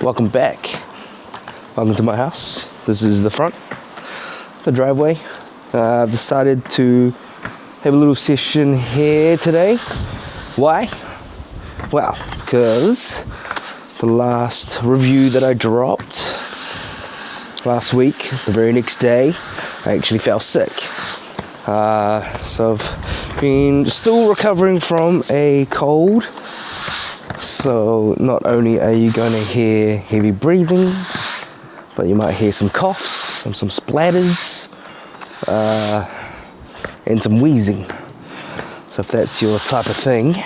welcome back. Welcome to my house. This is the front, the driveway. I've decided to have a little session here today. Why? Well, because the last review that I dropped last week, the very next day, I actually fell sick. So I've been still recovering from a cold. So not only are you going to hear heavy breathing, but you might hear some coughs and some splatters, and some wheezing. So if that's your type of thing,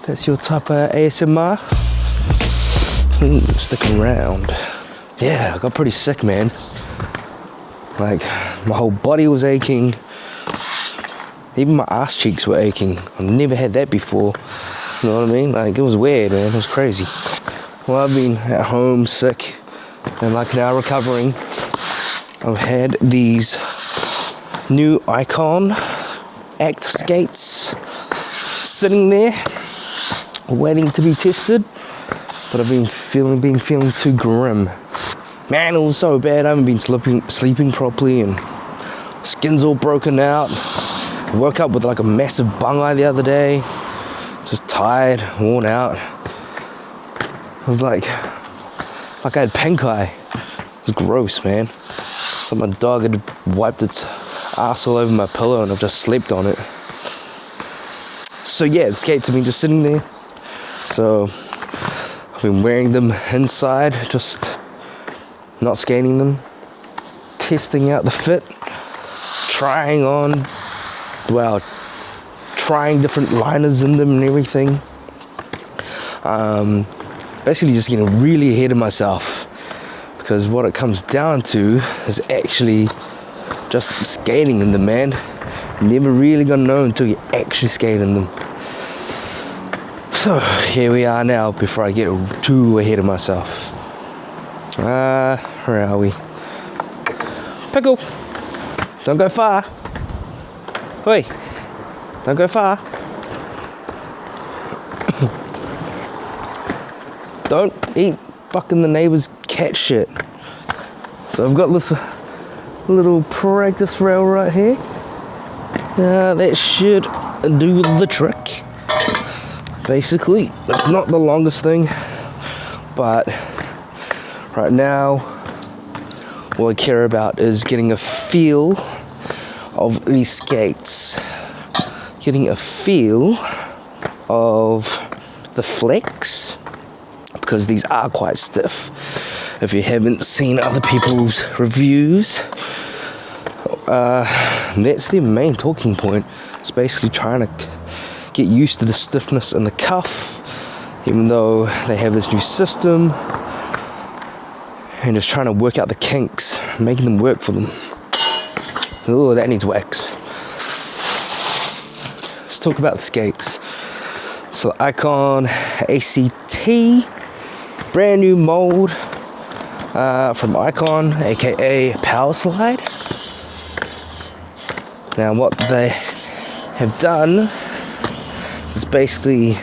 that's your type of ASMR, stick around. Yeah, I got pretty sick, man. Like, my whole body was aching. Even my ass cheeks were aching. I've never had that before. You know what I mean? Like, it was weird, man. It was crazy. Well, I've been at home sick and like now recovering. I've had these new IQON Act skates sitting there waiting to be tested, but I've been feeling too grim. Man, it was so bad. I haven't been sleeping properly, and skin's all broken out. I woke up with like a massive bung eye the other day. Just tired, worn out. I was like I had pink eye. It was gross, man. So my dog had wiped its ass all over my pillow and I've just slept on it. So yeah, the skates have been just sitting there. So I've been wearing them inside, just not skating them, testing out the fit, trying different liners in them and everything. Basically just getting really ahead of myself, because what it comes down to is actually just skating in them, man. You're never really gonna know until you actually skate in them. So here we are now, before I get too ahead of myself. Where are we? Pickle! Don't go far. Oi! Don't go far. Don't eat fucking the neighbor's cat shit. So I've got this little practice rail right here. That should do the trick. Basically, it's not the longest thing, but right now, what I care about is getting a feel of these skates. Getting a feel of the flex, because these are quite stiff. If you haven't seen other people's reviews, that's their main talking point. It's basically trying to get used to the stiffness in the cuff, even though they have this new system, and just trying to work out the kinks, making them work for them. Oh, that needs wax. Let's talk about the skates. So the IQON ACT, brand new mold from IQON, aka Power Slide. Now what they have done is basically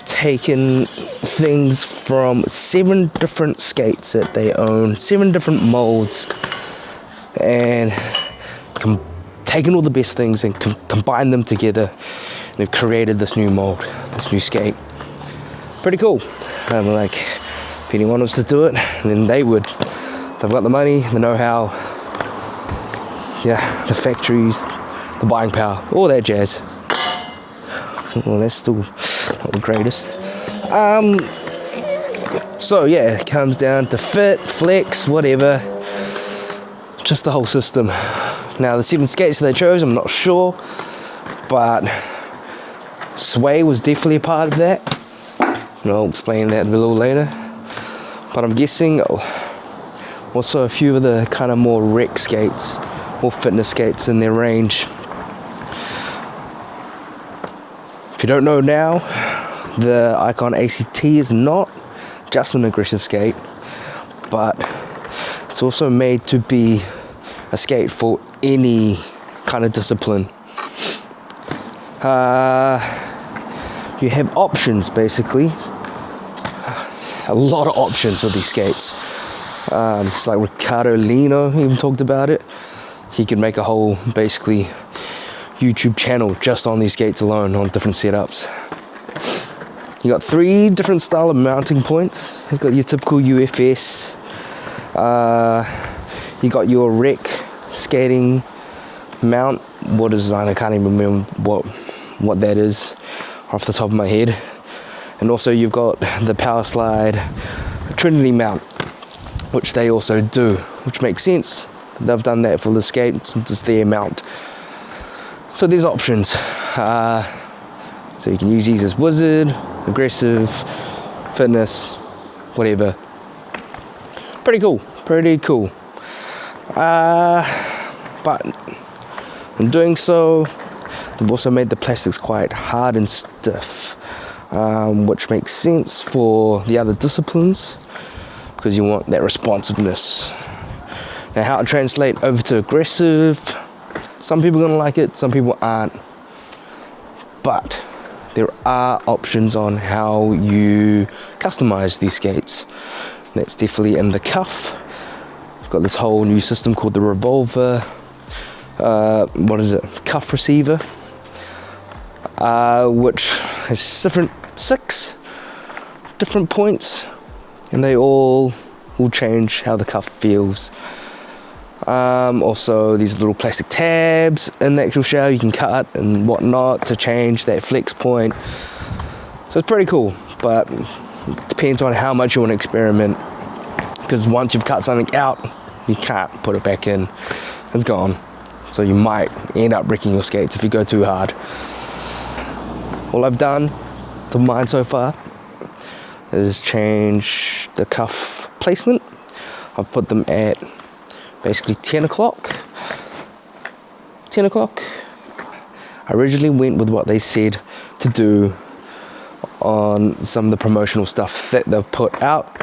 taken things from 7 different skates that they own, 7 different molds, and taken all the best things and combined them together. They've created this new mold, this new skate. Pretty cool. I'm like, if anyone wants to do it, then they would. They've got the money, the know-how, yeah, the factories, the buying power, all that jazz. Well, that's still not the greatest. So yeah, it comes down to fit, flex, whatever. Just the whole system. Now the 7 skates that they chose, I'm not sure, but sway was definitely a part of that. And I'll explain that a little later. But I'm guessing also a few of the kind of more rec skates, more fitness skates in their range. If you don't know now, the IQON ACT is not just an aggressive skate, but it's also made to be a skate for any kind of discipline. You have options basically. a lot of options with these skates. It's like Ricardo Lino even talked about it. He could make a whole, basically, YouTube channel just on these skates alone, on different setups. You got 3 different style of mounting points. You got your typical UFS. You got your rec skating mount. What is, I can't even remember what that is off the top of my head. And also you've got the Power Slide Trinity mount, which they also do, which makes sense. They've done that for the skate since it's their mount. So there's options. So you can use these as Wizard, Aggressive, Fitness, whatever. Pretty cool. But in doing so, they've also made the plastics quite hard and stiff, which makes sense for the other disciplines, because you want that responsiveness. Now, how to translate over to aggressive, some people are going to like it, some people aren't. But there are options on how you customize these skates. That's definitely in the cuff. We've got this whole new system called the Revolver, cuff receiver, which has 6 different points, and they all will change how the cuff feels. Also, these little plastic tabs in the actual shell you can cut and whatnot to change that flex point. So it's pretty cool, but it depends on how much you want to experiment, because once you've cut something out, you can't put it back in. It's gone. So you might end up wrecking your skates if you go too hard. All I've done to mine so far is change the cuff placement. I've put them at basically 10 o'clock. I originally went with what they said to do on some of the promotional stuff that they've put out,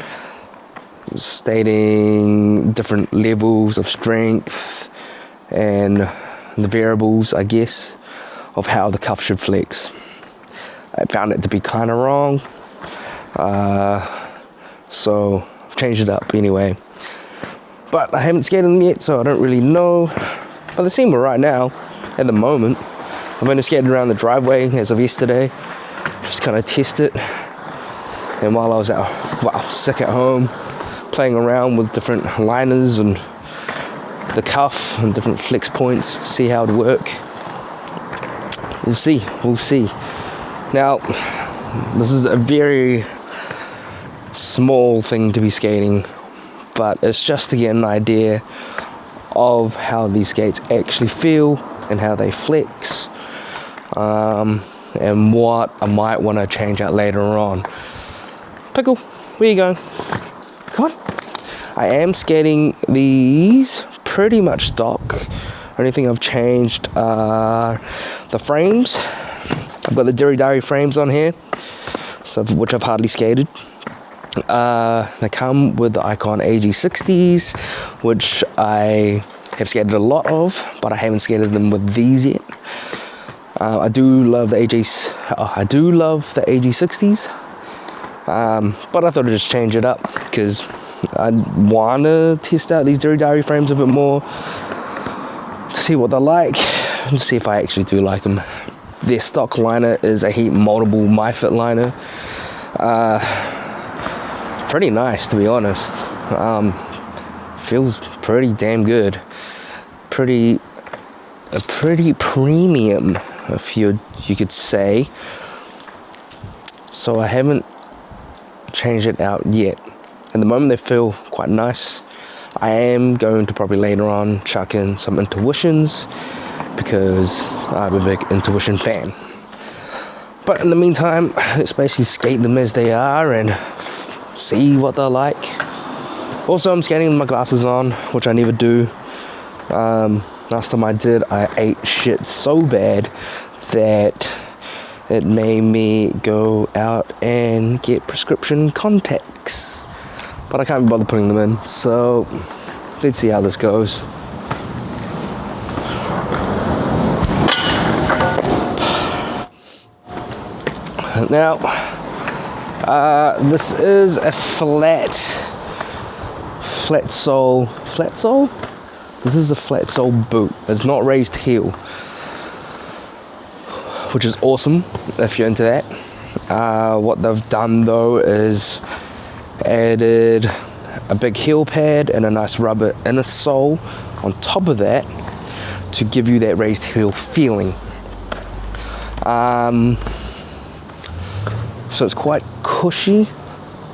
stating different levels of strength and the variables, I guess, of how the cuff should flex. I found it to be kind of wrong, so I've changed it up anyway. But I haven't skated them yet, so I don't really know. But they seem right now, at the moment. I've only skated around the driveway as of yesterday, just kind of test it. And while I was sick at home, playing around with different liners and the cuff and different flex points to see how it would work. We'll see. Now, this is a very small thing to be skating, but it's just to get an idea of how these skates actually feel and how they flex, and what I might want to change out later on. Pickle, where you going? Come on. I am skating these pretty much stock. Only thing I've changed are the frames. I've got the Diary frames on here, which I've hardly skated. They come with the IQON AG60s, which I have skated a lot of, but I haven't skated them with these yet. I do love the AG60s, but I thought I'd just change it up because I want to test out these Diary frames a bit more to see what they're like and see if I actually do like them. Their stock liner is a heat moldable MyFit liner. Pretty nice, to be honest. Feels pretty damn good. Pretty premium, if you could say. So I haven't changed it out yet. At the moment they feel quite nice. I am going to probably later on chuck in some Intuitions because I'm a big Intuition fan. But in the meantime, let's basically skate them as they are and see what they're like. Also, I'm skating with my glasses on, which I never do. Last time I did, I ate shit so bad that it made me go out and get prescription contacts. But I can't be bothered putting them in, so let's see how this goes. Now, This is a flat sole. This is a flat sole boot. It's not raised heel, which is awesome if you're into that. What they've done though is added a big heel pad and a nice rubber inner sole on top of that to give you that raised heel feeling. So it's quite cushy.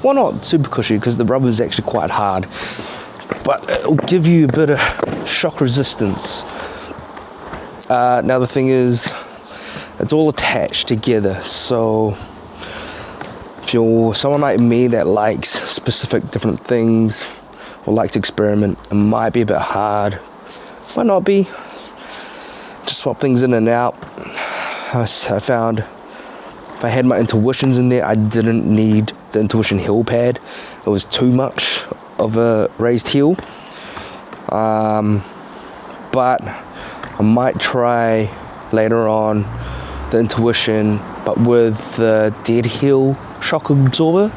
Well, not super cushy because the rubber is actually quite hard, but it'll give you a bit of shock resistance. Now the thing is, it's all attached together, so if you're someone like me that likes specific different things or likes to experiment, it might be a bit hard. Might not be. Just swap things in and out. I found if I had my intuitions in there, I didn't need the intuition heel pad. It was too much of a raised heel. But I might try later on the intuition, but with the dead heel shock absorber,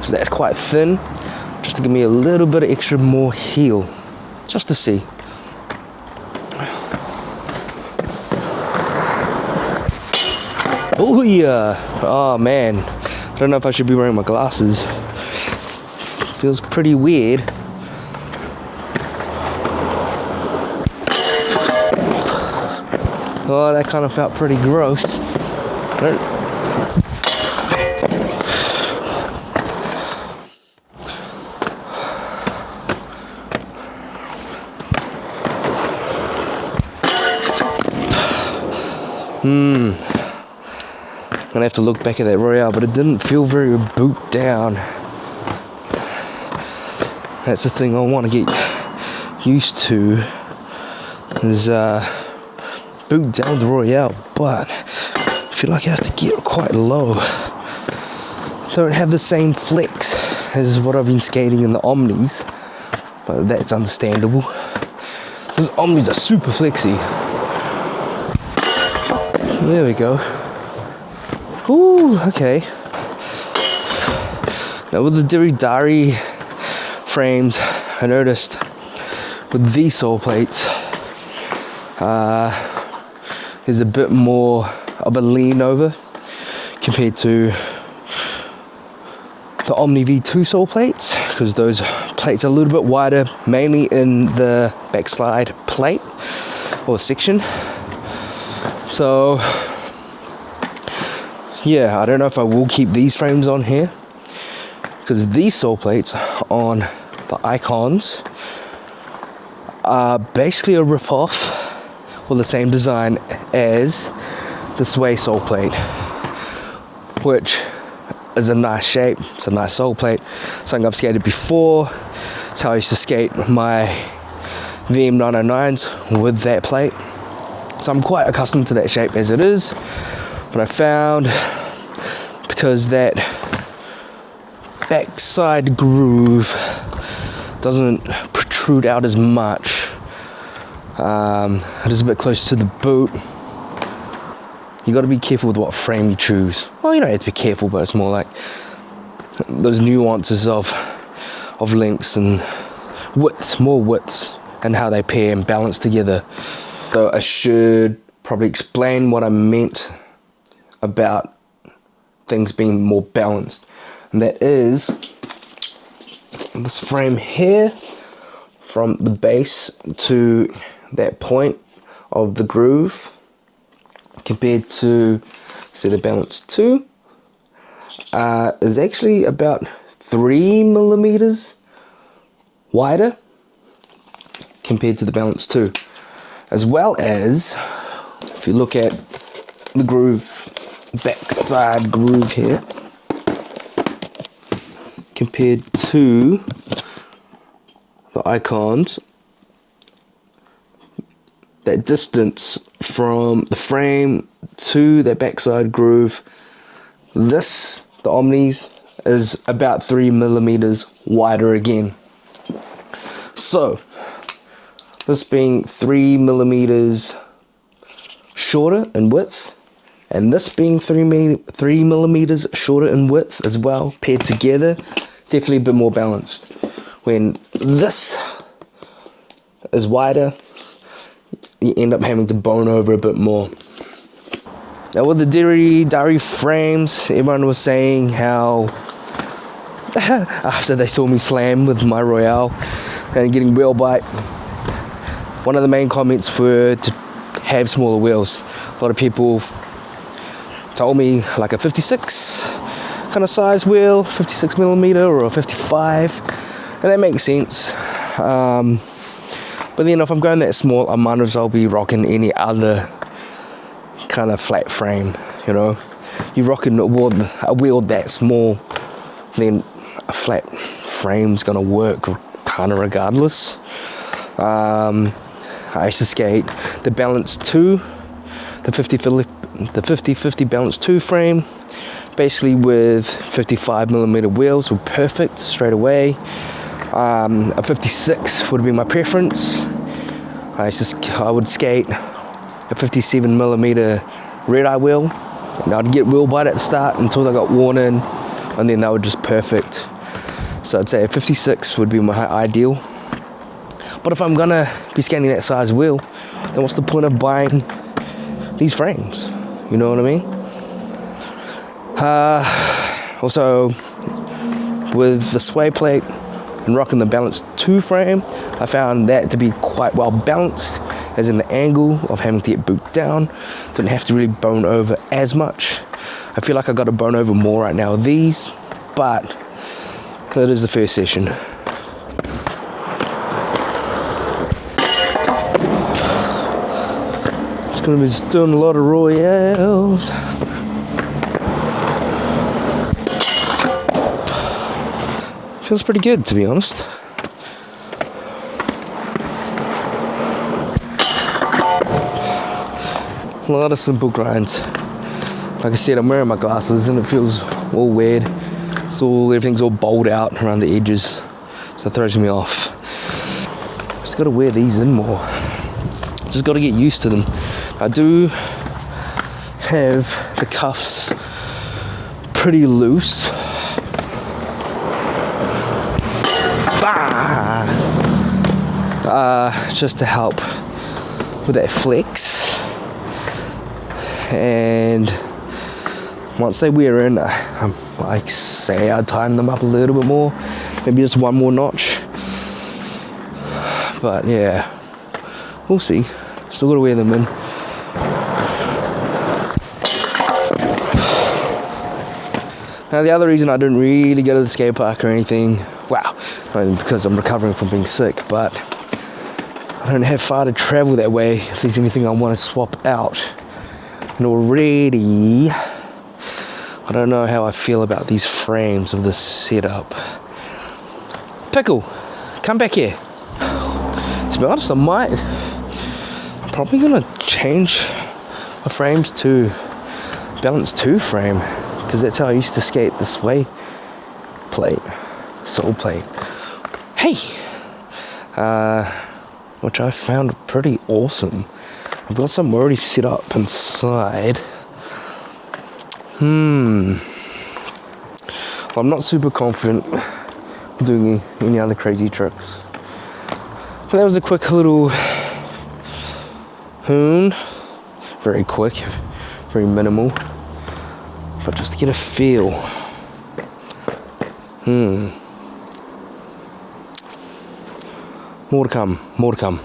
so that's quite thin, just to give me a little bit of extra more heel, just to see. Oh yeah, oh man, I don't know if I should be wearing my glasses. Feels pretty weird. Oh, that kind of felt pretty gross. Gonna have to look back at that Royale, but it didn't feel very boot down. That's the thing I want to get used to, is boot down the Royale, but I feel like I have to get quite low. Don't have the same flex as what I've been skating in the Omnis, but that's understandable. Those Omnis are super flexy. There we go. Ooh, okay. Now with the Diridari frames, I noticed with these sole plates, there's a bit more of a lean over compared to the Omni V2 sole plates, because those plates are a little bit wider, mainly in the backslide plate or section. So yeah, I don't know if I will keep these frames on here, because these sole plates on the IQONs are basically a rip-off or the same design as the Sway sole plate, which is a nice shape. It's a nice sole plate, something I've skated before. It's how I used to skate my VM909s with that plate, so I'm quite accustomed to that shape as it is. But I found, because that backside groove doesn't protrude out as much, it is a bit closer to the boot. You got to be careful with what frame you choose. Well, you don't have to be careful, but it's more like those nuances of lengths and widths, more widths, and how they pair and balance together. So I should probably explain what I meant about things being more balanced, and that is this frame here, from the base to that point of the groove, compared to, say, the Balance 2, is actually about 3 millimeters wider compared to the Balance 2. As well as, if you look at the groove, backside groove here, compared to the IQONs, that distance from the frame to that backside groove, the Omnis, is about 3 millimeters wider again. So this being 3 millimeters shorter in width, and this being 3 millimeters shorter in width as well, paired together, definitely a bit more balanced. When this is wider, you end up having to bone over a bit more. Now with the dairy frames, everyone was saying how after they saw me slam with my Royale and getting wheel bite, one of the main comments were to have smaller wheels. A lot of people told me like a 56 kind of size wheel, 56 millimeter or a 55, and that makes sense. But then if I'm going that small, I might as well be rocking any other kind of flat frame, you know. You're rocking a wheel that small, then a flat frame's gonna work kind of regardless. I used to skate the Balance 2, the 50-50 Balance 2 frame, basically with 55 millimeter wheels were perfect straight away. A 56 would be my preference. I would skate a 57 millimeter red eye wheel, and I'd get wheel bite at the start until they got worn in, and then they were just perfect. So I'd say a 56 would be my ideal. But if I'm gonna be skating that size wheel, then what's the point of buying these frames? You know what I mean? Also, with the sway plate and rocking the Balance 2 frame, I found that to be quite well balanced, as in the angle of having to get booped down. Didn't have to really bone over as much. I feel like I got to bone over more right now with these, but that is the first session. It's gonna be just doing a lot of Royales. Feels pretty good, to be honest. A lot of simple grinds. Like I said, I'm wearing my glasses and it feels all weird. Everything's all bowled out around the edges, so it throws me off. Just gotta wear these in more. Just gotta get used to them. I do have the cuffs pretty loose. Just to help with that flex, and once they wear in, like say I tighten them up a little bit more, maybe just one more notch, but yeah, we'll see. Still gotta wear them in. Now the other reason I didn't really go to the skate park or anything, because I'm recovering from being sick, but I don't have far to travel that way if there's anything I want to swap out. And already, I don't know how I feel about these frames of this setup. Pickle, come back here. To be honest, I'm probably gonna change my frames to Balance 2 frame, because that's how I used to skate this way. Sole plate. Hey! Which I found pretty awesome. I've got some already set up inside. Well, I'm not super confident doing any other crazy tricks. But that was a quick little hoon. Very quick, very minimal. But just to get a feel. More to come.